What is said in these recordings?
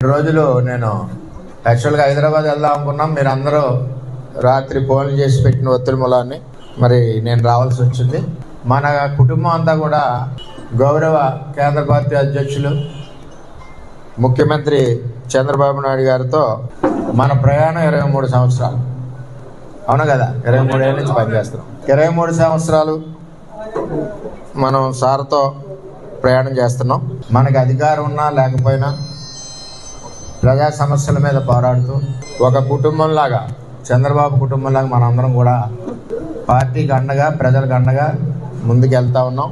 రోజులు నేను యాక్చువల్గా హైదరాబాద్ వెళ్దాం అనుకున్నాం. మీరు అందరూ రాత్రి ఫోన్లు చేసి పెట్టిన ఒత్తిడి మూలాన్ని మరి నేను రావాల్సి వచ్చింది. మన కుటుంబం అంతా కూడా గౌరవ కేంద్ర పార్టీ అధ్యక్షులు ముఖ్యమంత్రి చంద్రబాబు నాయుడు గారితో మన ప్రయాణం 23 సంవత్సరాలు. అవును కదా, 23 ఏళ్ళ నుంచి పనిచేస్తున్నాం. 23 సంవత్సరాలు మనం సార్తో ప్రయాణం చేస్తున్నాం. మనకి అధికారం ఉన్నా లేకపోయినా ప్రజా సమస్యల మీద పోరాడుతూ ఒక కుటుంబంలాగా, చంద్రబాబు కుటుంబంలాగా మనందరం కూడా పార్టీకి అండగా, ప్రజలకు అండగా ముందుకెళ్తా ఉన్నాం.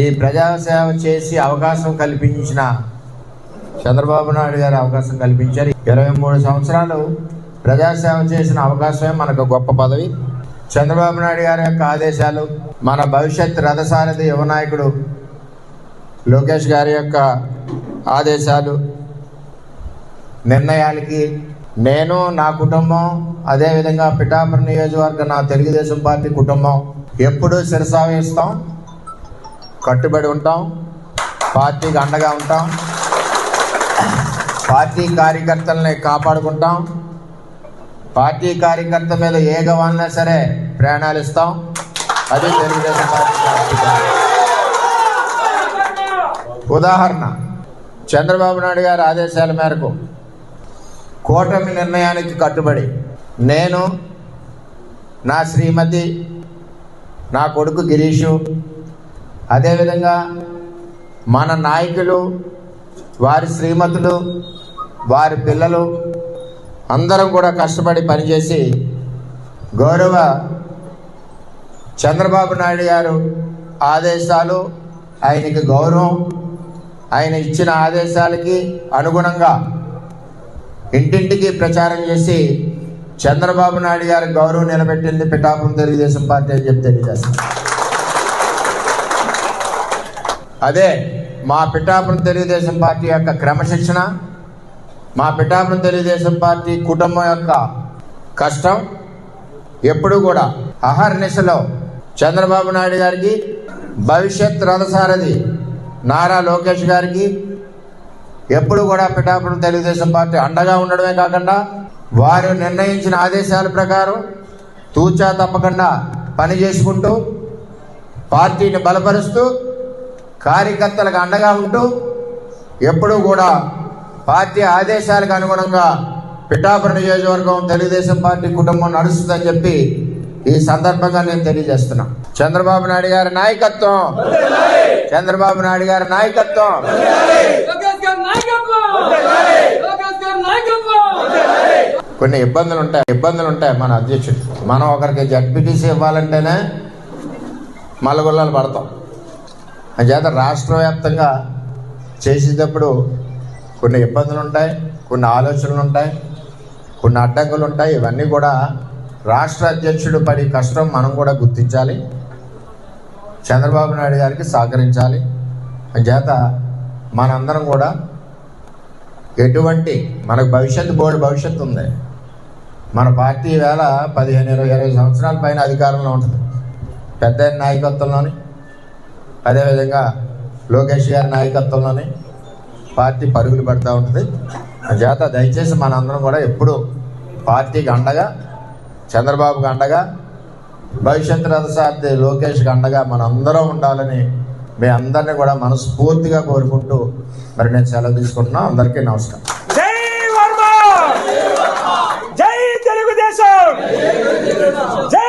ఈ ప్రజాసేవ చేసి అవకాశం కల్పించిన చంద్రబాబు నాయుడు గారు అవకాశం కల్పించారు. 23 సంవత్సరాలు ప్రజాసేవ చేసిన అవకాశమే మనకు గొప్ప పదవి. చంద్రబాబు నాయుడు గారి యొక్క ఆదేశాలు, మన భవిష్యత్ రథసారథి యువ నాయకుడు లోకేష్ గారి యొక్క ఆదేశాలు, నిర్ణయాలకి నేను, నా కుటుంబం, అదేవిధంగా పిఠాపురం నియోజకవర్గ నా తెలుగుదేశం పార్టీ కుటుంబం ఎప్పుడూ శిరసావహిస్తాం, కట్టుబడి ఉంటాం, పార్టీకి అండగా ఉంటాం, పార్టీ కార్యకర్తలని కాపాడుకుంటాం, పార్టీ కార్యకర్త మీద ఏ గవాలన్నా సరే ప్రాణాలు ఇస్తాం. అది తెలుగుదేశం పార్టీ. ఉదాహరణ, చంద్రబాబు నాయుడు గారి ఆదేశాల మేరకు కూటమి నిర్ణయానికి కట్టుబడి నేను, నా శ్రీమతి, నా కొడుకు గిరీషు, అదేవిధంగా మన నాయకులు, వారి శ్రీమతులు, వారి పిల్లలు అందరం కూడా కష్టపడి పనిచేసి గౌరవ చంద్రబాబు నాయుడు గారు ఆదేశాలు, ఆయనకి గౌరవం, ఆయన ఇచ్చిన ఆదేశాలకి అనుగుణంగా ఇంటింటికి ప్రచారం చేసి చంద్రబాబు నాయుడు గారి గౌరవం నిలబెట్టింది పిఠాపురం తెలుగుదేశం పార్టీ అని చెప్పి తెలియజేస్తాం. అదే మా పిఠాపురం తెలుగుదేశం పార్టీ యొక్క క్రమశిక్షణ, మా పిఠాపురం తెలుగుదేశం పార్టీ కుటుంబం యొక్క కష్టం. ఎప్పుడు కూడా అహర్నిశలో చంద్రబాబు నాయుడు గారికి, భవిష్యత్ రథసారథి నారా లోకేష్ గారికి ఎప్పుడు కూడా పిఠాపురం తెలుగుదేశం పార్టీ అండగా ఉండడమే కాకుండా వారు నిర్ణయించిన ఆదేశాల ప్రకారం తూచా తప్పకుండా పని చేసుకుంటూ, పార్టీని బలపరుస్తూ, కార్యకర్తలకు అండగా ఉంటూ ఎప్పుడూ కూడా పార్టీ ఆదేశాలకు అనుగుణంగా పిఠాపురం నియోజకవర్గం తెలుగుదేశం పార్టీ కుటుంబం నడుస్తుందని చెప్పి ఈ సందర్భంగా నేను తెలియజేస్తున్నా. చంద్రబాబు నాయుడు గారి నాయకత్వం, చంద్రబాబు నాయుడు గారి నాయకత్వం. కొన్ని ఇబ్బందులు ఉంటాయి మన అధ్యక్షుడు. మనం ఒకరికి జడ్పీటీసీ ఇవ్వాలంటేనే మల్లగొల్లాలు పడతాం. అంచేత రాష్ట్ర వ్యాప్తంగా చేసేటప్పుడు కొన్ని ఇబ్బందులు ఉంటాయి, కొన్ని ఆలోచనలు ఉంటాయి, కొన్ని అడ్డంకులు ఉంటాయి. ఇవన్నీ కూడా రాష్ట్ర అధ్యక్షుడు పడి కష్టం మనం కూడా గుర్తించాలి, చంద్రబాబు నాయుడు గారికి సహకరించాలి. అంచేత మనందరం కూడా ఎటువంటి మనకు బోర్డు భవిష్యత్తు ఉంది. మన పార్టీ వేళ 15-20 సంవత్సరాల పైన అధికారంలో ఉంటుంది. పెద్ద నాయకత్వంలోని, అదేవిధంగా లోకేష్ గారి నాయకత్వంలోని పార్టీ పరుగులు పెడతా ఉంటుంది. అంచేత దయచేసి మనందరం కూడా ఎప్పుడు పార్టీకి అండగా, చంద్రబాబుకి అండగా, భవిష్యత్ రథసారథి లోకేష్కి అండగా మనందరం ఉండాలని మీ అందరినీ కూడా మనస్ఫూర్తిగా కోరుకుంటూ మరి నేను సెలవు తీసుకుంటున్నాను. అందరికీ నమస్కారం. జై వర్మ, జై తెలుగుదేశం, జై